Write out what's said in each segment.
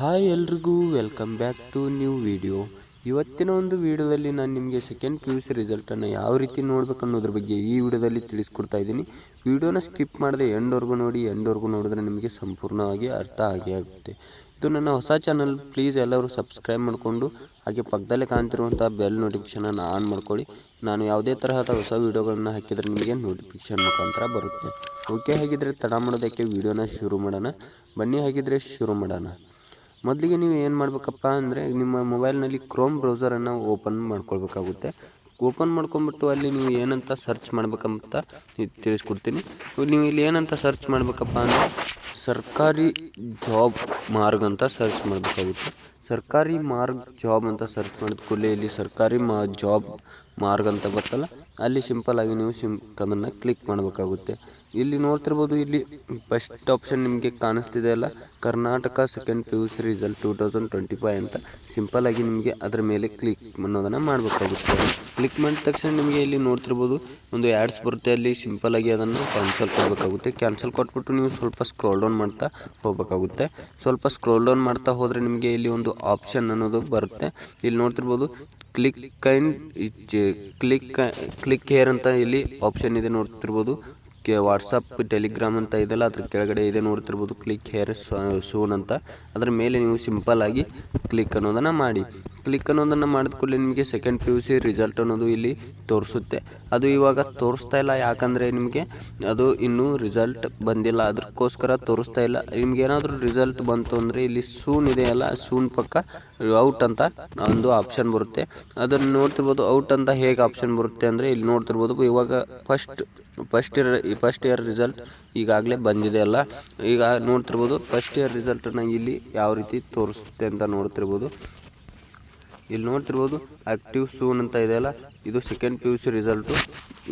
Hi ಎಲ್ರಿಗೂ welcome back to new video. ಇವತ್ತಿನ ಒಂದು ವಿಡಿಯೋದಲ್ಲಿ ನಾನು ನಿಮಗೆ ಸೆಕೆಂಡ್ ಪಿ ಯು ಸಿ ರಿಸಲ್ಟನ್ನು ಯಾವ ರೀತಿ ನೋಡಬೇಕು ಅನ್ನೋದ್ರ ಬಗ್ಗೆ ಈ ವಿಡಿಯೋದಲ್ಲಿ ತಿಳಿಸ್ಕೊಡ್ತಾ ಇದ್ದೀನಿ. ವಿಡಿಯೋನ ಸ್ಕಿಪ್ ಮಾಡದೆ ಎಂಡ್ವರೆಗೂ ನೋಡಿ. ಎಂಡ್ವರೆಗೂ ನೋಡಿದ್ರೆ ನಿಮಗೆ ಸಂಪೂರ್ಣವಾಗಿ ಅರ್ಥ ಆಗುತ್ತೆ. ಇದು ನನ್ನ ಹೊಸ ಚಾನಲ್, ಪ್ಲೀಸ್ ಎಲ್ಲರೂ ಸಬ್ಸ್ಕ್ರೈಬ್ ಮಾಡಿಕೊಂಡು ಹಾಗೆ ಪಕ್ಕದಲ್ಲೇ ಕಾಣ್ತಿರುವಂಥ ಬೆಲ್ ನೋಟಿಫಿಕೇಷನನ್ನು ಆನ್ ಮಾಡ್ಕೊಳ್ಳಿ. ನಾನು ಯಾವುದೇ ತರಹದ ಹೊಸ ವಿಡಿಯೋಗಳನ್ನು ಹಾಕಿದರೆ ನಿಮಗೆ ನೋಟಿಫಿಕೇಷನ್ ಮುಖಾಂತರ ಬರುತ್ತೆ. ಓಕೆ, ಹಾಗಿದ್ರೆ ತಡ ಮಾಡೋದಕ್ಕೆ ವಿಡಿಯೋನ ಶುರು ಮಾಡೋಣ. ಬನ್ನಿ ಹಾಗಿದ್ರೆ ಶುರು ಮಾಡೋಣ. ಮೊದಲಿಗೆ ನೀವು ಏನು ಮಾಡಬೇಕಪ್ಪ ಅಂದರೆ, ನಿಮ್ಮ ಮೊಬೈಲ್ನಲ್ಲಿ ಕ್ರೋಮ್ ಬ್ರೌಸರನ್ನು ಓಪನ್ ಮಾಡ್ಕೊಳ್ಬೇಕಾಗುತ್ತೆ. ಓಪನ್ ಮಾಡ್ಕೊಂಬಿಟ್ಟು ಅಲ್ಲಿ ನೀವು ಏನಂತ ಸರ್ಚ್ ಮಾಡ್ಬೇಕಂತ ತಿಳಿಸ್ಕೊಡ್ತೀನಿ. ನೀವು ಇಲ್ಲಿ ಏನಂತ ಸರ್ಚ್ ಮಾಡಬೇಕಪ್ಪ ಅಂದರೆ, ಸರ್ಕಾರಿ ಜಾಬ್ ಮಾರ್ಗ್ ಅಂತ ಸರ್ಚ್ ಮಾಡಬೇಕಾಗುತ್ತೆ. ಸರ್ಕಾರಿ ಮಾರ್ಗ್ ಜಾಬ್ ಅಂತ ಸರ್ಚ್ ಮಾಡಿದ ಕೂಡಲೇ ಇಲ್ಲಿ ಸರ್ಕಾರಿ ಜಾಬ್ ಮಾರ್ಗ್ ಅಂತ ಬರ್ತಲ್ಲ, ಅಲ್ಲಿ ಸಿಂಪಲ್ ಆಗಿ ನೀವು ಅದನ್ನು ಕ್ಲಿಕ್ ಮಾಡಬೇಕಾಗುತ್ತೆ. ಇಲ್ಲಿ ನೋಡ್ತಿರ್ಬೋದು, ಇಲ್ಲಿ ಫಸ್ಟ್ ಆಪ್ಷನ್ ನಿಮಗೆ ಕಾಣಿಸ್ತಿದೆ ಅಲ್ಲ, Karnataka second P U C result 2025 ಅಂತ ಸಿಂಪಲ್ ಆಗಿ ನಿಮಗೆ ಅದರ ಮೇಲೆ ಕ್ಲಿಕ್ ಅನ್ನೋದನ್ನು ಮಾಡಬೇಕಾಗುತ್ತೆ. ಕ್ಲಿಕ್ ಮಾಡಿದ ತಕ್ಷಣ ನಿಮಗೆ ಇಲ್ಲಿ ನೋಡ್ತಿರ್ಬೋದು ಒಂದು ಆ್ಯಡ್ಸ್ ಬರುತ್ತೆ. ಅಲ್ಲಿ ಸಿಂಪಲ್ ಆಗಿ ಅದನ್ನು ಕ್ಯಾನ್ಸಲ್ ಕೊಡಬೇಕಾಗುತ್ತೆ. ಕ್ಯಾನ್ಸಲ್ ಕೊಟ್ಬಿಟ್ಟು ನೀವು ಸ್ವಲ್ಪ ಸ್ಕ್ರೋಲ್ ಡೌನ್ ಮಾಡ್ತಾ ಹೋಗಬೇಕಾಗುತ್ತೆ. ಸ್ವಲ್ಪ ಸ್ಕ್ರೋಲ್ ಡೌನ್ ಮಾಡ್ತಾ ಹೋದರೆ ನಿಮಗೆ ಇಲ್ಲಿ ಒಂದು ಆಪ್ಷನ್ ಅನ್ನೋದು ಬರುತ್ತೆ. ಇಲ್ಲಿ ನೋಡ್ತಿರ್ಬೋದು ಕ್ಲಿಕ್ ಹೇರ್ ಅಂತ ಇಲ್ಲಿ ಆಪ್ಷನ್ ಇದೆ ನೋಡ್ತಿರ್ಬೋದು. ವಾಟ್ಸಪ್, ಟೆಲಿಗ್ರಾಮ್ ಅಂತ ಇದೆಲ್ಲ ಅದ್ರ ಕೆಳಗಡೆ ಇದೆ ನೋಡ್ತಿರ್ಬೋದು, ಕ್ಲಿಕ್ ಹೇರ್ ಸೂನ್ ಅಂತ. ಅದರ ಮೇಲೆ ನೀವು ಸಿಂಪಲ್ ಆಗಿ ಕ್ಲಿಕ್ ಅನ್ನೋದನ್ನು ಮಾಡಿ. ಕ್ಲಿಕ್ ಅನ್ನೋದನ್ನು ಮಾಡಿದ ಕೂಡಲೇ ನಿಮಗೆ second P U C result ಅನ್ನೋದು ಇಲ್ಲಿ ತೋರಿಸುತ್ತೆ. ಅದು ಇವಾಗ ತೋರಿಸ್ತಾ ಇಲ್ಲ, ಯಾಕಂದರೆ ನಿಮಗೆ ಅದು ಇನ್ನೂ ರಿಸಲ್ಟ್ ಬಂದಿಲ್ಲ, ಅದಕ್ಕೋಸ್ಕರ ತೋರಿಸ್ತಾ ಇಲ್ಲ. ನಿಮ್ಗೆ ಏನಾದರೂ ರಿಸಲ್ಟ್ ಬಂತು ಅಂದರೆ ಇಲ್ಲಿ ಸೂನ್ ಇದೆಯಲ್ಲ, ಸೂನ್ ಪಕ್ಕ ಔಟ್ ಅಂತ ಒಂದು ಆಪ್ಷನ್ ಬರುತ್ತೆ. ಅದನ್ನು ನೋಡ್ತಿರ್ಬೋದು. ಔಟ್ ಅಂತ ಹೇಗೆ ಆಪ್ಷನ್ ಬರುತ್ತೆ ಅಂದರೆ, ಇಲ್ಲಿ ನೋಡ್ತಿರ್ಬೋದು ಇವಾಗ ಫಸ್ಟ್ ಇಯರ್ ರಿಸಲ್ಟ್ ಈಗಾಗಲೇ ಬಂದಿದೆ ಅಲ್ಲ. ಈಗ ನೋಡ್ತಿರ್ಬೋದು ಫಸ್ಟ್ ಇಯರ್ ರಿಸಲ್ಟನ್ನು ಇಲ್ಲಿ ಯಾವ ರೀತಿ ತೋರಿಸುತ್ತೆ ಅಂತ ನೋಡ್ತಿರ್ಬೋದು. ಇಲ್ಲಿ ನೋಡ್ತಿರ್ಬೋದು ಆ್ಯಕ್ಟಿವ್ ಸೂನ್ ಅಂತ ಇದೆಯಲ್ಲ, ಇದು second P U C result.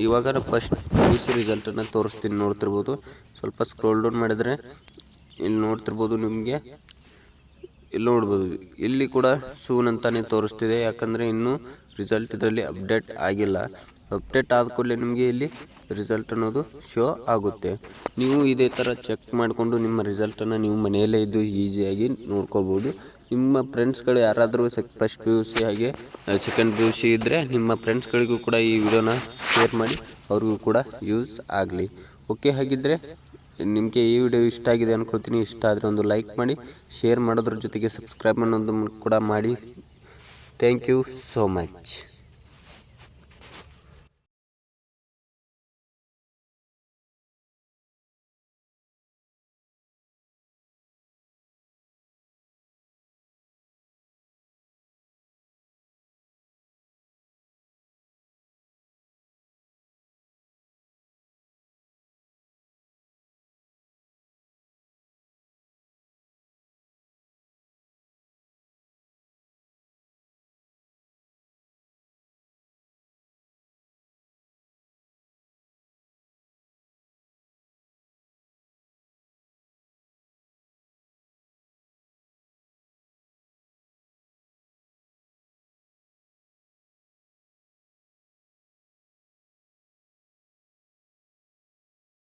ಇವಾಗ ಫಸ್ಟ್ ಪಿ ಯು ಸಿ ರಿಸಲ್ಟನ್ನು ತೋರಿಸ್ತೀನಿ ನೋಡ್ತಿರ್ಬೋದು. ಸ್ವಲ್ಪ ಸ್ಕ್ರೋಲ್ ಡೌನ್ ಮಾಡಿದರೆ ಇಲ್ಲಿ ನೋಡ್ತಿರ್ಬೋದು ನಿಮಗೆ, ಇಲ್ಲಿ ನೋಡ್ಬೋದು ಇಲ್ಲಿ ಕೂಡ ಸೂನ್ ಅಂತಾನೆ ತೋರಿಸ್ತಿದೆ, ಯಾಕಂದರೆ ಇನ್ನೂ ರಿಸಲ್ಟ್ ಇದರಲ್ಲಿ ಅಪ್ಡೇಟ್ ಆಗಿಲ್ಲ. ಅಪ್ಡೇಟ್ ಆದ ಕೂಡಲೇ ನಿಮಗೆ ಇಲ್ಲಿ ರಿಸಲ್ಟ್ ಅನ್ನೋದು ಶೋ ಆಗುತ್ತೆ. ನೀವು ಇದೇ ಥರ ಚೆಕ್ ಮಾಡಿಕೊಂಡು ನಿಮ್ಮ ರಿಸಲ್ಟನ್ನು ನೀವು ಮನೆಯಲ್ಲೇ ಇದ್ದು ಈಸಿಯಾಗಿ ನೋಡ್ಕೋಬೋದು. ನಿಮ್ಮ ಫ್ರೆಂಡ್ಸ್ಗಳು ಯಾರಾದರೂ ಫಸ್ಟ್ ಪಿ ಯು ಸಿ ಹಾಗೆ ಸೆಕೆಂಡ್ ಪಿ ಯು ಸಿ ಇದ್ದರೆ ನಿಮ್ಮ ಫ್ರೆಂಡ್ಸ್ಗಳಿಗೂ ಕೂಡ ಈ ವಿಡಿಯೋನ ಶೇರ್ ಮಾಡಿ, ಅವ್ರಿಗೂ ಕೂಡ ಯೂಸ್ ಆಗಲಿ. ಓಕೆ, ಹಾಗಿದ್ದರೆ ನಿಮಗೆ ಈ ವಿಡಿಯೋ ಇಷ್ಟ ಆಗಿದೆ ಅಂದ್ಕೊಳ್ತೀನಿ. ಇಷ್ಟ ಆದರೆ ಒಂದು ಲೈಕ್ ಮಾಡಿ, ಶೇರ್ ಮಾಡೋದ್ರ ಜೊತೆಗೆ ಸಬ್ಸ್ಕ್ರೈಬ್ ಅನ್ನೋದು ಕೂಡ ಮಾಡಿ. Thank you so much.